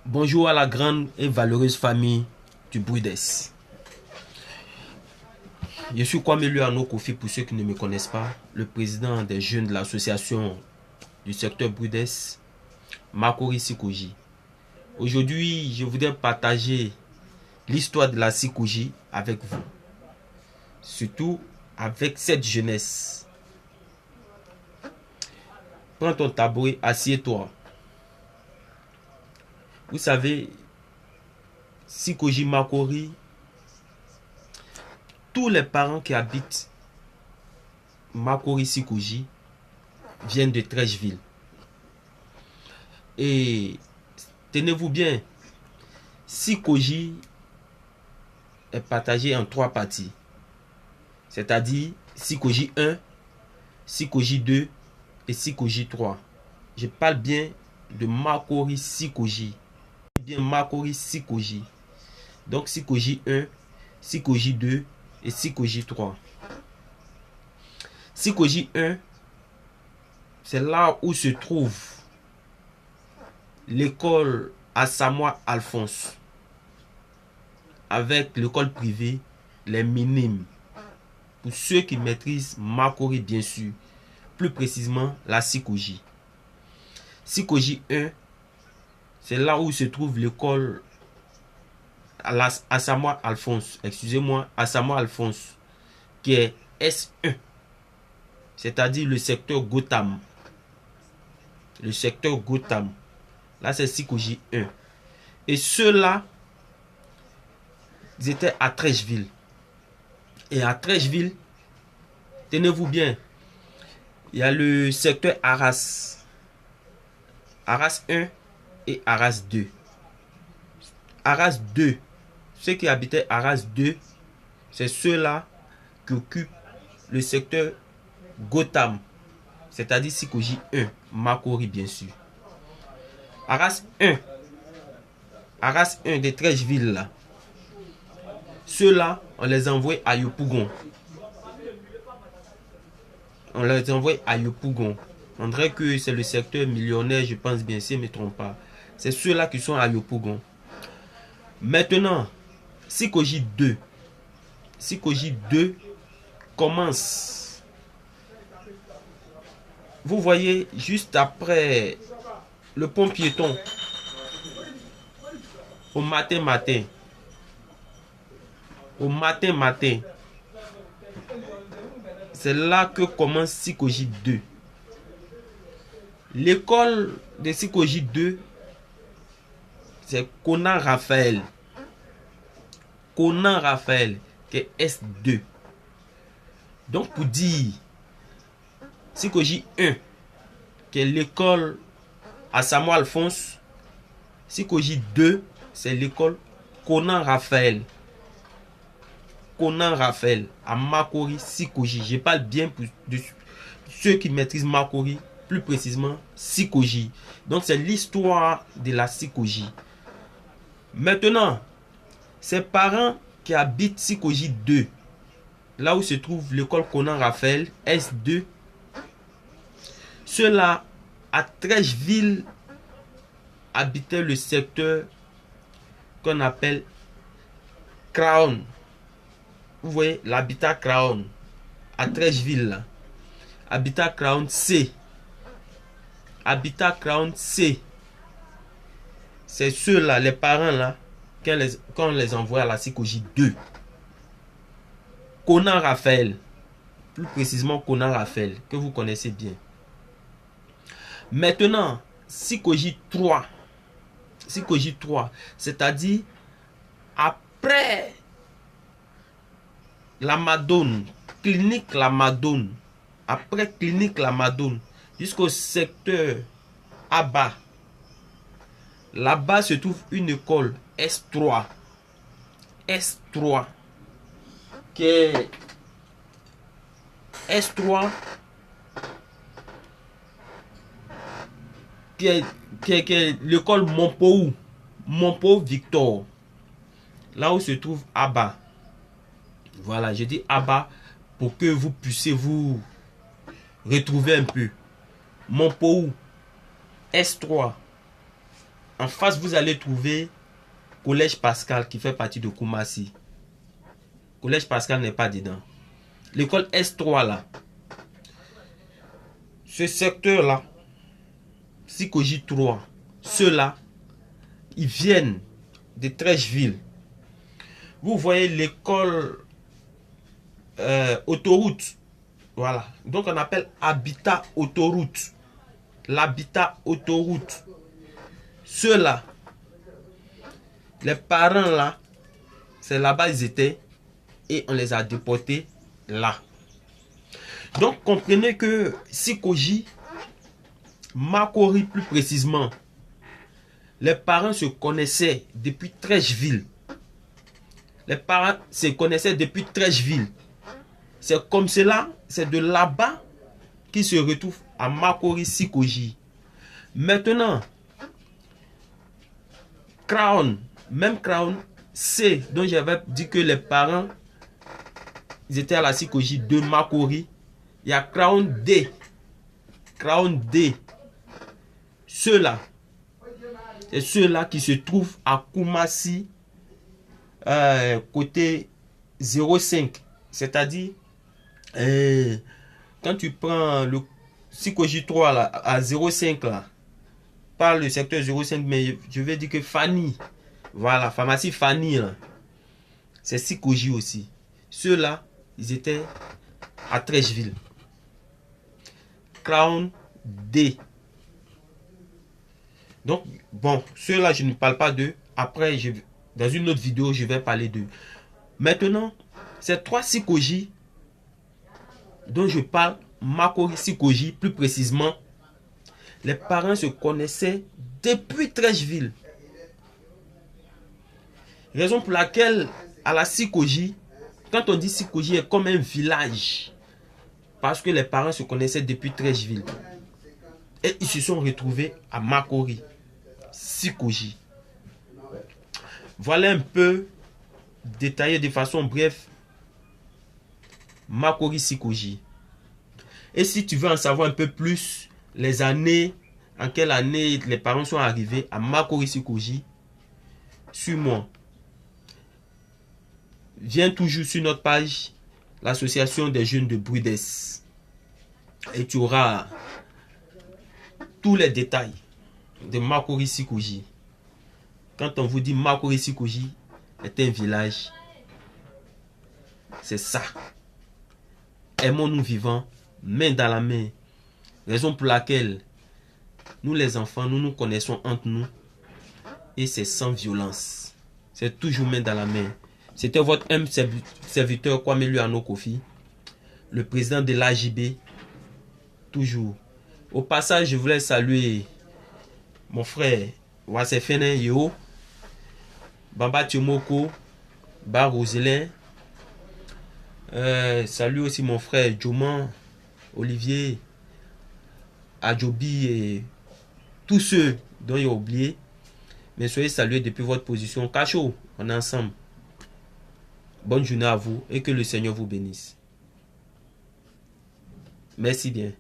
Bonjour à la grande et valeureuse famille du Brudès. Je suis Kwame Luano Kofi pour ceux qui ne me connaissent pas, le président des jeunes de l'association du secteur Brudès, Makori Sikoji. Aujourd'hui, je voudrais partager l'histoire de la Sikoji avec vous. Surtout avec cette jeunesse. Prends ton tabouret, assieds-toi. Vous savez, Sikoji Makori, tous les parents qui habitent Makori Sikoji viennent de Trècheville. Et tenez-vous bien, Sikoji est partagé en 3 parties. C'est-à-dire Sikoji 1, Sikoji 2 et Sikoji 3. Je parle bien de Makori Sikoji. Bien Makori Sikoji. Donc Sikoji 1, Sikoji 2 et Sikoji 3. Sikoji 1, c'est là où se trouve l'école Asamoah Alphonse, avec l'école privée Les Minimes, pour ceux qui maîtrisent Makori bien sûr, plus précisément la Sikoji. Sikoji 1, c'est là où se trouve l'école Asamoah Alphonse, Asamoah Alphonse, qui est S1, c'est-à-dire le secteur Gotham. Le secteur Gotham. Là, c'est Sikoji 1. Et ceux-là, ils étaient à Trècheville. Et à Trècheville, tenez-vous bien, il y a le secteur Arras. Arras 1 et Arras 2. Arras 2, ceux qui habitaient Arras 2, c'est ceux-là qui occupent le secteur Gotham, c'est-à-dire Sikoji 1, Makori bien sûr. Arras 1 de Trècheville là, ceux-là, on les envoie à Yopougon. On les envoie à Yopougon. On dirait que c'est le secteur millionnaire, je pense bien, si je ne me trompe pas. C'est ceux-là qui sont à Yopougon. Maintenant, Sikoji 2. Sikoji 2 commence. Vous voyez, juste après le pont piéton, au matin, c'est là que commence Sikoji 2. L'école de Sikoji 2, c'est Conan Raphaël. Conan Raphaël, qui est S2. Donc pour dire, Sikoji 1, qui est l'école Asamoah Alphonse, Sikoji 2, c'est l'école Conan Raphaël. Conan Raphaël, à Makori Sikoji. Je parle bien de ceux qui maîtrisent Makori, plus précisément Sikoji. Donc c'est l'histoire de la Sikoji. Maintenant, ces parents qui habitent Sikoji 2, là où se trouve l'école Conan Raphaël, S2, ceux-là, à Trècheville, habitaient le secteur qu'on appelle Crown. Vous voyez, l'habitat Crown, à Trècheville, là. Habitat Crown C. Habitat Crown C. C'est ceux-là, les parents là, qu'on les envoie à la Sikoji 2. Conan Raphaël, plus précisément Conan Raphaël, que vous connaissez bien. Maintenant, Sikoji 3. Sikoji 3, c'est-à-dire après la Madone, clinique la Madone, après clinique la Madone, jusqu'au secteur Abba. Là-bas se trouve une école S3. S3. Qui est S3. Qui est l'école Montpou. Montpou Victor. Là où se trouve Abba. Voilà, je dis Abba pour que vous puissiez vous retrouver un peu. Montpou S3. En face, vous allez trouver Collège Pascal qui fait partie de Koumassi. Collège Pascal n'est pas dedans. L'école S3 là. Ce secteur là, Sikoji 3, ceux-là, ils viennent de Trècheville. Vous voyez l'école autoroute. Voilà. Donc on appelle habitat autoroute. L'habitat autoroute. Ceux-là, les parents là, c'est là-bas ils étaient et on les a déportés là. Donc comprenez que Sikoji, Makori plus précisément, les parents se connaissaient depuis Trècheville. Les parents se connaissaient depuis Trècheville. C'est comme cela, c'est de là-bas qu'ils se retrouvent à Makori Sikoji. Maintenant, Crown, même Crown, c'est dont j'avais dit que les parents ils étaient à la Sikoji de Makori. Il y a Crown D. Crown D. Ceux-là, c'est ceux-là qui se trouvent à Koumassi, côté 05. C'est-à-dire, quand tu prends le Sikoji 3 là, à 05 là, pas le secteur 05, mais je vais dire que Fanny, voilà, pharmacie Fanny là, c'est Sikoji aussi. Ceux-là, ils étaient à Trècheville. Crown D. Donc, bon, ceux-là, je ne parle pas d'eux. Après, dans une autre vidéo, je vais parler d'eux. Maintenant, ces trois Sikoji dont je parle, Makori Sikoji, plus précisément, les parents se connaissaient depuis Trècheville. Raison pour laquelle, à la Sikoji, quand on dit Sikoji est comme un village, parce que les parents se connaissaient depuis Trècheville. Et ils se sont retrouvés à Makori Sikoji. Voilà un peu détaillé de façon brève Makori Sikoji. Et si tu veux en savoir un peu plus, les années, en quelle année les parents sont arrivés à Makori Sikoji, suis-moi. Viens toujours sur notre page, l'association des jeunes de Brudes. Et tu auras tous les détails de Makori Sikoji. Quand on vous dit Makori Sikoji est un village, c'est ça. Aimons-nous vivants, main dans la main. Raison pour laquelle nous les enfants, nous nous connaissons entre nous. Et c'est sans violence. C'est toujours main dans la main. C'était votre humble serviteur Kwame Luano Kofi, le président de l'AJB. Toujours. Au passage, je voulais saluer mon frère Wasefene Yo, Bamba Tiomoko, Bar Roselin. Salut aussi mon frère Djoman, Olivier, Adjobi et tous ceux dont il a oublié. Mais soyez salués depuis votre position. Cacho, on est ensemble. Bonne journée à vous et que le Seigneur vous bénisse. Merci bien.